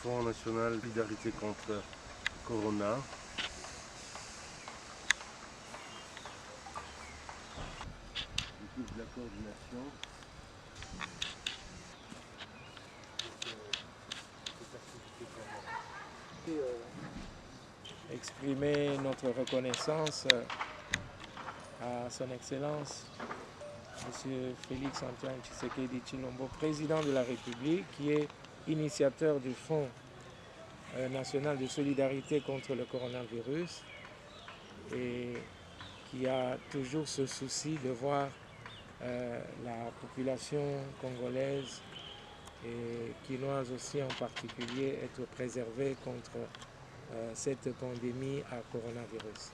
Fonds national de solidarité contre Corona. L'équipe de la coordination. Exprimer notre reconnaissance à son Excellence, M. Félix Antoine Tshisekedi Tshilombo, président de la République, qui est initiateur du Fonds national de solidarité contre le coronavirus et qui a toujours ce souci de voir la population congolaise et quinoise aussi en particulier être préservée contre cette pandémie à coronavirus.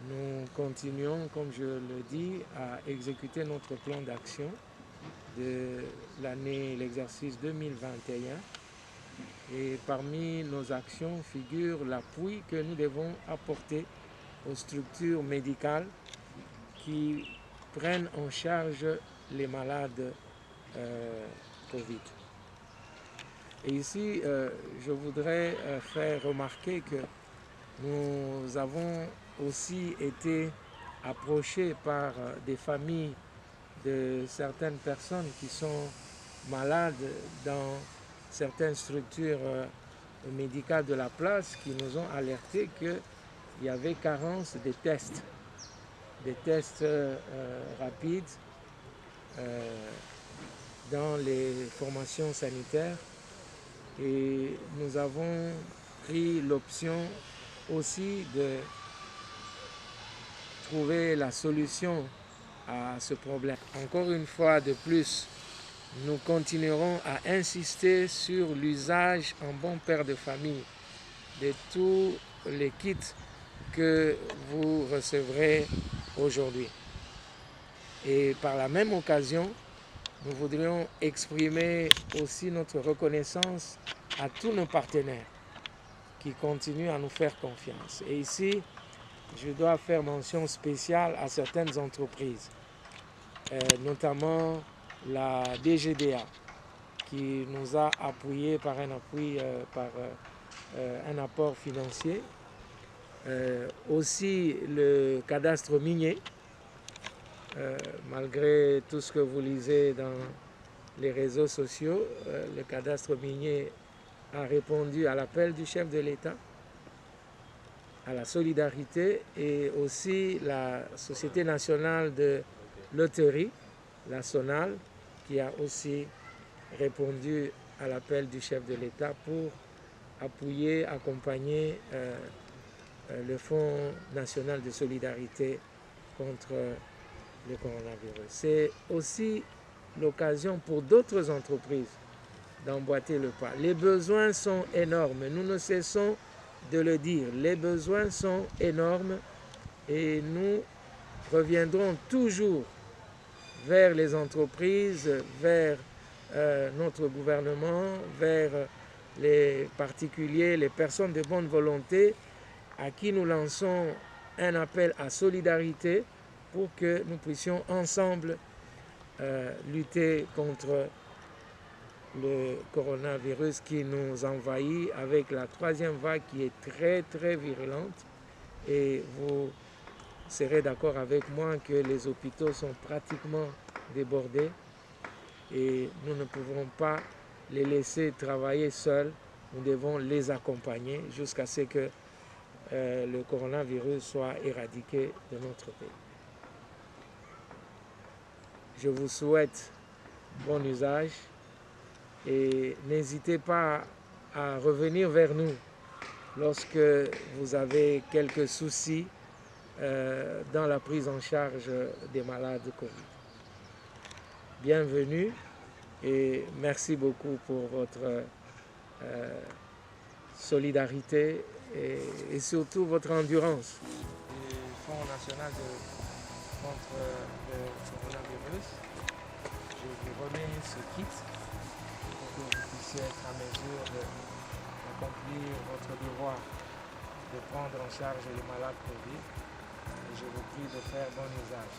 Nous continuons, comme je le dis, à exécuter notre plan d'action de l'année, l'exercice 2021. Et parmi nos actions figure l'appui que nous devons apporter aux structures médicales qui prennent en charge les malades Covid. Et ici, je voudrais faire remarquer que nous avons aussi été approchés par des familles de certaines personnes qui sont malades dans certaines structures médicales de la place qui nous ont alerté qu'il y avait carence des tests rapides dans les formations sanitaires. Et nous avons pris l'option aussi de trouver la solution à ce problème. Encore une fois de plus, nous continuerons à insister sur l'usage en bon père de famille de tous les kits que vous recevrez aujourd'hui. Et par la même occasion, nous voudrions exprimer aussi notre reconnaissance à tous nos partenaires qui continuent à nous faire confiance. Et ici, je dois faire mention spéciale à certaines entreprises, notamment la DGDA, qui nous a appuyés par un appui, un apport financier. Aussi le cadastre minier, malgré tout ce que vous lisez dans les réseaux sociaux, le cadastre minier a répondu à l'appel du chef de l'État, à la solidarité, et aussi la Société nationale de loterie, la SONAL, qui a aussi répondu à l'appel du chef de l'État pour appuyer, accompagner le Fonds national de solidarité contre le coronavirus. C'est aussi l'occasion pour d'autres entreprises d'emboîter le pas. Les besoins sont énormes, nous ne cessons de le dire, les besoins sont énormes et nous reviendrons toujours vers les entreprises, vers notre gouvernement, vers les particuliers, les personnes de bonne volonté à qui nous lançons un appel à solidarité pour que nous puissions ensemble lutter contre le coronavirus qui nous envahit avec la troisième vague qui est très très virulente. Et vous serez d'accord avec moi que les hôpitaux sont pratiquement débordés et nous ne pouvons pas les laisser travailler seuls. Nous devons les accompagner jusqu'à ce que le coronavirus soit éradiqué de notre pays. Je vous souhaite bon usage et n'hésitez pas à revenir vers nous lorsque vous avez quelques soucis dans la prise en charge des malades Covid. Bienvenue et merci beaucoup pour votre solidarité et surtout votre endurance. Du Fonds national contre le coronavirus, je vous remets ce kit pour que vous puissiez être en mesure d'accomplir votre devoir de prendre en charge les malades Covid. Et je vous prie de faire bon usage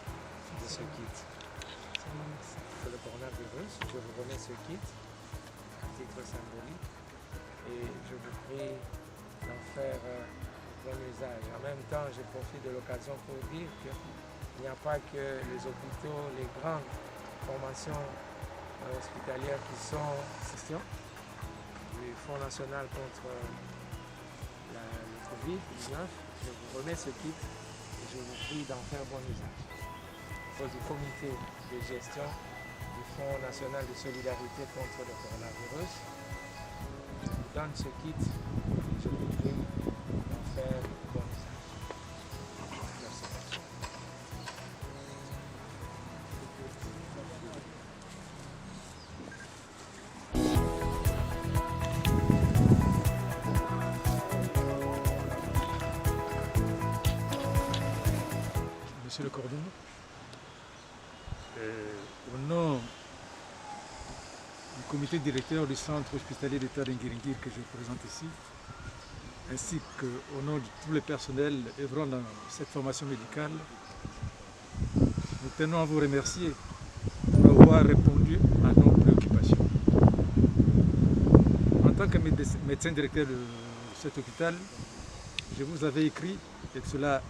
de ce kit. Pour le coronavirus, je vous remets ce kit. titre symbolique et je vous prie d'en faire bon usage. En même temps, je profite de l'occasion pour dire qu'il n'y a pas que les hôpitaux, les grandes formations hospitalières qui sont en question du Fonds national contre le Covid-19. Je vous remets ce kit et je vous prie d'en faire bon usage. Au comité de gestion du Fonds national de solidarité contre le coronavirus, je vous donne ce kit et je vous prie d'en faire bon usage. Merci. Monsieur le coordonnateur, au nom du comité directeur du centre hospitalier d'État d'Ingiringir que je présente ici, ainsi qu'au nom de tous les personnels œuvrant dans cette formation médicale, nous tenons à vous remercier pour avoir répondu à nos préoccupations. En tant que médecin directeur de cet hôpital, je vous avais écrit, et cela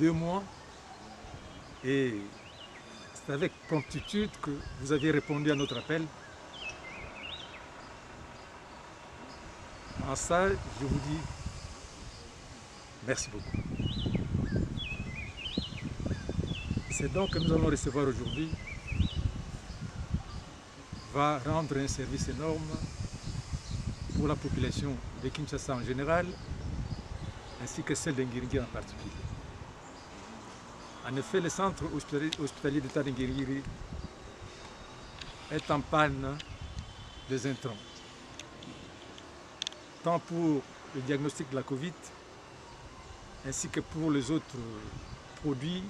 2 mois, et c'est avec promptitude que vous avez répondu à notre appel. En ça, je vous dis merci beaucoup. C'est donc que nous allons recevoir aujourd'hui va rendre un service énorme pour la population de Kinshasa en général, ainsi que celle d'Ingiringiri en particulier. En effet, le centre hospitalier d'État d'Ingiringiri est en panne des intrants, tant pour le diagnostic de la Covid, ainsi que pour les autres produits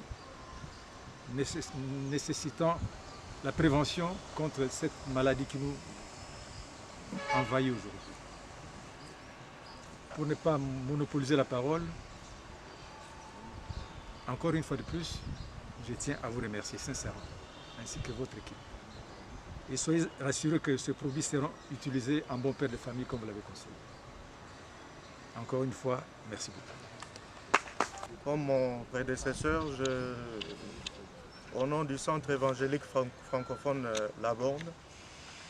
nécessitant la prévention contre cette maladie qui nous envahit aujourd'hui. Pour ne pas monopoliser la parole, encore une fois de plus, je tiens à vous remercier sincèrement, ainsi que votre équipe. Et soyez rassurés que ces produits seront utilisés en bon père de famille comme vous l'avez conseillé. Encore une fois, merci beaucoup. Comme mon prédécesseur, au nom du Centre évangélique francophone La Borne,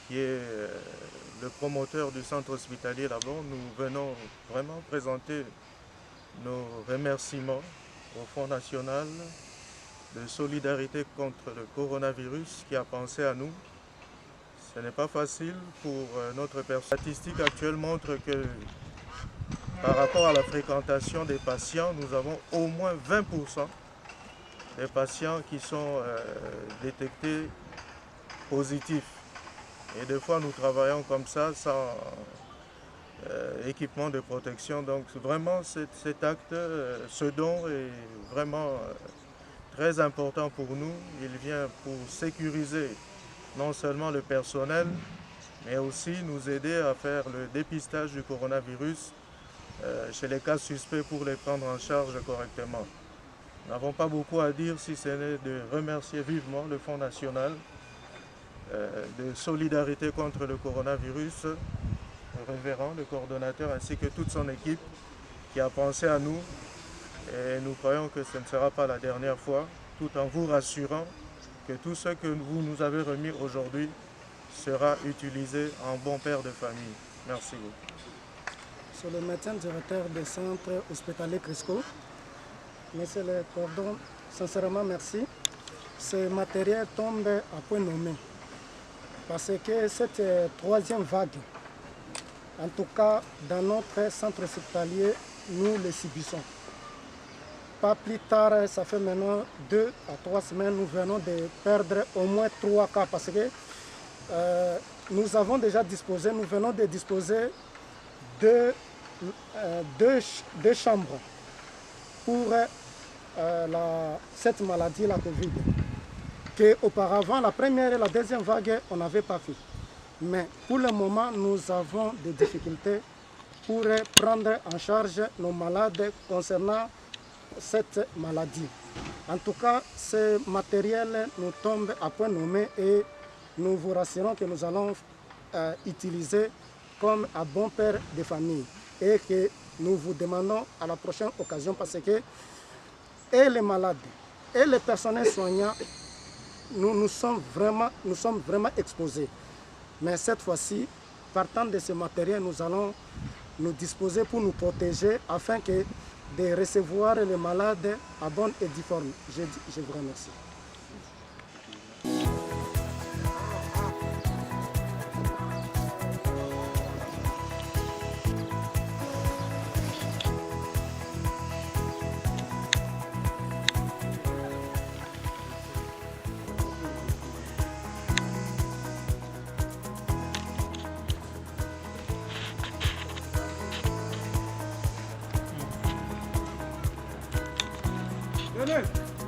qui est le promoteur du centre hospitalier La Borne, nous venons vraiment présenter nos remerciements au Fonds national de solidarité contre le coronavirus qui a pensé à nous. Ce n'est pas facile pour notre personne. Les statistiques actuelles montrent que par rapport à la fréquentation des patients, nous avons au moins 20% des patients qui sont détectés positifs. Et des fois, nous travaillons comme ça sans équipement de protection. Donc vraiment, cet acte, ce don est vraiment très important pour nous. Il vient pour sécuriser non seulement le personnel, mais aussi nous aider à faire le dépistage du coronavirus chez les cas suspects pour les prendre en charge correctement. Nous n'avons pas beaucoup à dire si ce n'est de remercier vivement le Fonds national de solidarité contre le coronavirus, le révérend, le coordonnateur, ainsi que toute son équipe qui a pensé à nous. Et nous croyons que ce ne sera pas la dernière fois, tout en vous rassurant que tout ce que vous nous avez remis aujourd'hui sera utilisé en bon père de famille. Merci beaucoup. Sur le médecin directeur du centre hospitalier Crisco, monsieur le cordon, sincèrement merci. Ce matériel tombe à point nommé parce que cette 3e vague, en tout cas dans notre centre hospitalier, nous le subissons. Pas plus tard, ça fait maintenant 2 à 3 semaines, nous venons de perdre au moins 3 cas parce que nous avons déjà disposé, nous venons de disposer de 2 chambres pour cette maladie, la Covid. Que auparavant, la première et la deuxième vague, on n'avait pas fait. Mais pour le moment, nous avons des difficultés pour prendre en charge nos malades concernant cette maladie. En tout cas, ce matériel nous tombe à point nommé et nous vous rassurons que nous allons utiliser comme un bon père de famille et que nous vous demandons à la prochaine occasion parce que et les malades et les personnels soignants, nous sommes vraiment exposés. Mais cette fois-ci, partant de ce matériel, nous allons nous disposer pour nous protéger afin que de recevoir les malades à bonne et due forme. Je vous remercie. Venez.